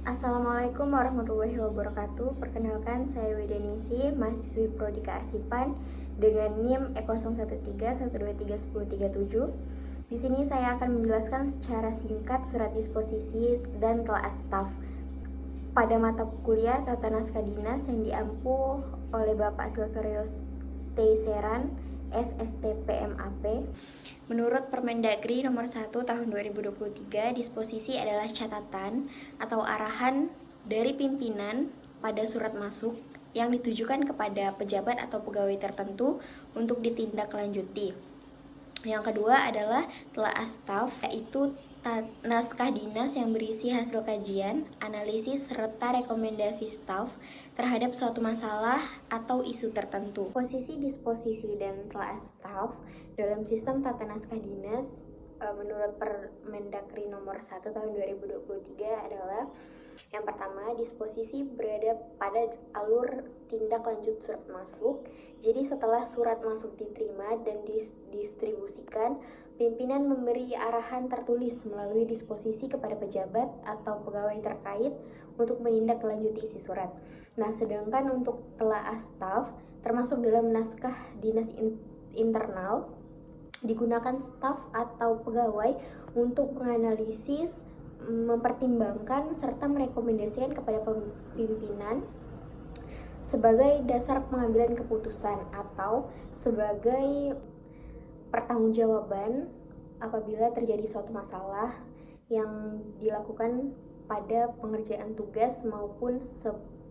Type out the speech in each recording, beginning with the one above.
Assalamualaikum warahmatullahi wabarakatuh. Perkenalkan, saya Wedaningsi, mahasiswi Prodi Kearsipan dengan NIM E0131231231037. Di sini saya akan menjelaskan secara singkat surat disposisi dan kelas staf pada mata kuliah Tata Naskah Dinas yang diampu oleh Bapak Silverius T. Seran, SSTPMAP. Menurut Permendagri nomor 1 tahun 2023, disposisi adalah catatan atau arahan dari pimpinan pada surat masuk yang ditujukan kepada pejabat atau pegawai tertentu untuk ditindaklanjuti. Yang kedua adalah telaah staf, yaitu naskah dinas yang berisi hasil kajian, analisis, serta rekomendasi staf terhadap suatu masalah atau isu tertentu. Posisi disposisi dan telaah staf dalam sistem tata naskah dinas menurut Permendagri nomor 1 tahun 2023 adalah: yang pertama, disposisi berada pada alur tindak lanjut surat masuk. Jadi setelah surat masuk diterima dan didistribusikan, pimpinan memberi arahan tertulis melalui disposisi kepada pejabat atau pegawai terkait untuk menindaklanjuti isi surat. Nah, sedangkan untuk telaah staf termasuk dalam naskah dinas internal, digunakan staf atau pegawai untuk menganalisis, mempertimbangkan, serta merekomendasikan kepada pimpinan sebagai dasar pengambilan keputusan atau sebagai pertanggungjawaban apabila terjadi suatu masalah yang dilakukan pada pengerjaan tugas maupun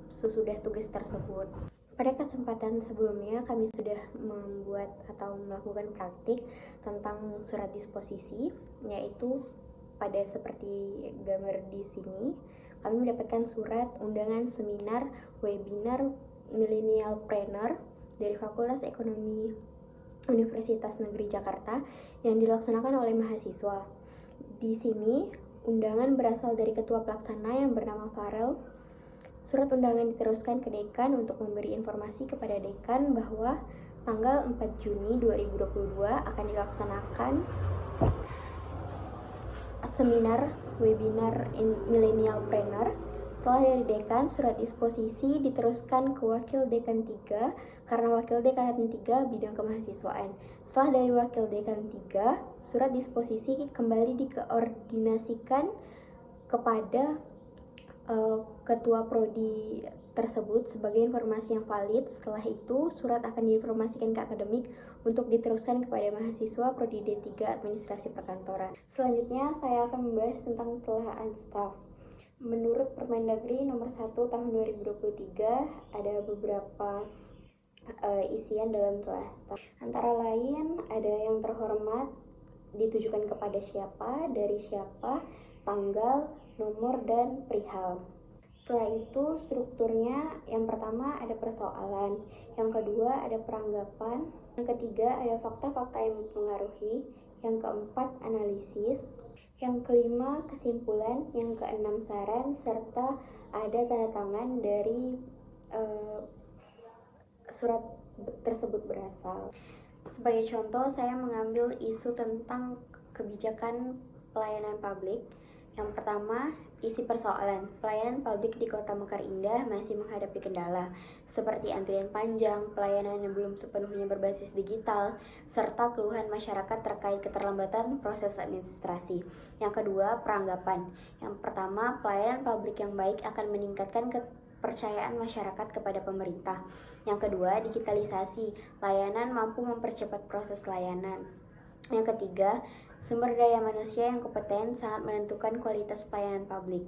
sesudah tugas tersebut. Pada kesempatan sebelumnya kami sudah membuat atau melakukan praktik tentang surat disposisi, yaitu pada seperti gambar di sini, kami mendapatkan surat undangan seminar webinar Millennialpreneur dari Fakultas Ekonomi Universitas Negeri Jakarta yang dilaksanakan oleh mahasiswa. Di sini, undangan berasal dari ketua pelaksana yang bernama Farel. Surat undangan diteruskan ke dekan untuk memberi informasi kepada dekan bahwa tanggal 4 Juni 2022 akan dilaksanakan seminar webinar Millennialpreneur. Setelah dari dekan, surat disposisi diteruskan ke wakil dekan 3 karena wakil dekan 3 bidang kemahasiswaan. Setelah dari wakil dekan 3, surat disposisi kembali dikoordinasikan kepada ketua prodi tersebut sebagai informasi yang valid. Setelah itu, surat akan diinformasikan ke akademik untuk diteruskan kepada mahasiswa prodi D3 Administrasi Perkantoran. Selanjutnya, saya akan membahas tentang telahan staf. Menurut Permendagri nomor 1 tahun 2023, ada beberapa isian dalam telaah staf. Antara lain, ada yang terhormat, ditujukan kepada siapa, dari siapa, tanggal, nomor, dan perihal. Setelah itu, strukturnya yang pertama ada persoalan, yang kedua ada peranggapan, yang ketiga ada fakta-fakta yang mempengaruhi, yang keempat analisis, yang kelima kesimpulan, yang keenam saran, serta ada tanda tangan dari surat tersebut berasal. Sebagai contoh, saya mengambil isu tentang kebijakan pelayanan publik. Yang pertama, isi persoalan. Pelayanan publik di Kota Mekar Indah masih menghadapi kendala, seperti antrian panjang, pelayanan yang belum sepenuhnya berbasis digital, serta keluhan masyarakat terkait keterlambatan proses administrasi. Yang kedua, peranggapan. Yang pertama, pelayanan publik yang baik akan meningkatkan kepercayaan masyarakat kepada pemerintah. Yang kedua, digitalisasi. Layanan mampu mempercepat proses layanan. Yang ketiga, sumber daya manusia yang kompeten sangat menentukan kualitas pelayanan publik.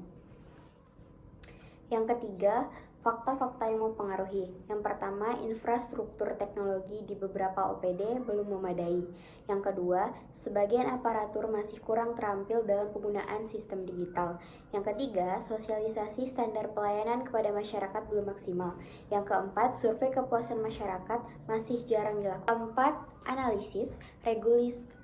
Yang ketiga, fakta-fakta yang mempengaruhi. Yang pertama, infrastruktur teknologi di beberapa OPD belum memadai. Yang kedua, sebagian aparatur masih kurang terampil dalam penggunaan sistem digital. Yang ketiga, sosialisasi standar pelayanan kepada masyarakat belum maksimal. Yang keempat, survei kepuasan masyarakat masih jarang dilakukan. Keempat, analisis.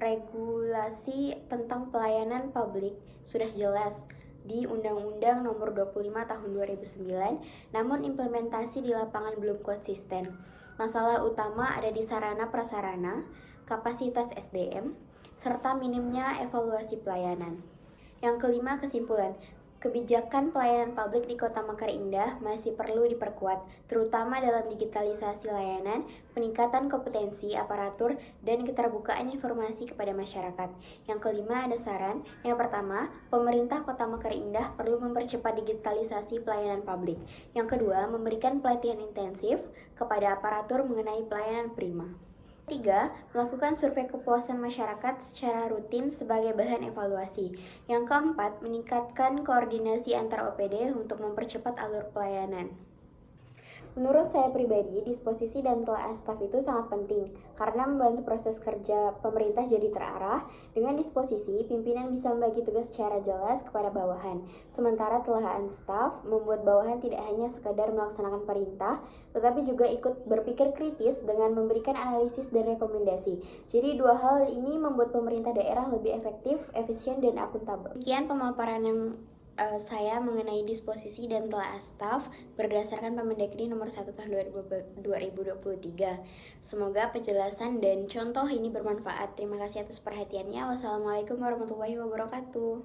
Regulasi tentang pelayanan publik sudah jelas di Undang-Undang Nomor 25 Tahun 2009, namun implementasi di lapangan belum konsisten. Masalah utama ada di sarana prasarana, kapasitas SDM, serta minimnya evaluasi pelayanan. Yang kelima, kesimpulan. Kebijakan pelayanan publik di Kota Mekar Indah masih perlu diperkuat, terutama dalam digitalisasi layanan, peningkatan kompetensi aparatur, dan keterbukaan informasi kepada masyarakat. Yang kelima ada saran. Yang pertama, pemerintah Kota Mekar Indah perlu mempercepat digitalisasi pelayanan publik. Yang kedua, memberikan pelatihan intensif kepada aparatur mengenai pelayanan prima. Ketiga, melakukan survei kepuasan masyarakat secara rutin sebagai bahan evaluasi. Yang keempat, meningkatkan koordinasi antar OPD untuk mempercepat alur pelayanan. Menurut saya pribadi, disposisi dan telah staf itu sangat penting karena membantu proses kerja pemerintah jadi terarah. Dengan disposisi, pimpinan bisa membagi tugas secara jelas kepada bawahan. Sementara telahan staf membuat bawahan tidak hanya sekadar melaksanakan perintah, tetapi juga ikut berpikir kritis dengan memberikan analisis dan rekomendasi. Jadi dua hal ini membuat pemerintah daerah lebih efektif, efisien, dan akuntabel. Sekian pemaparan yang saya mengenai disposisi dan telah staf berdasarkan Permendagri nomor 1 tahun 2023. Semoga penjelasan dan contoh ini bermanfaat. Terima kasih atas perhatiannya. Wassalamualaikum warahmatullahi wabarakatuh.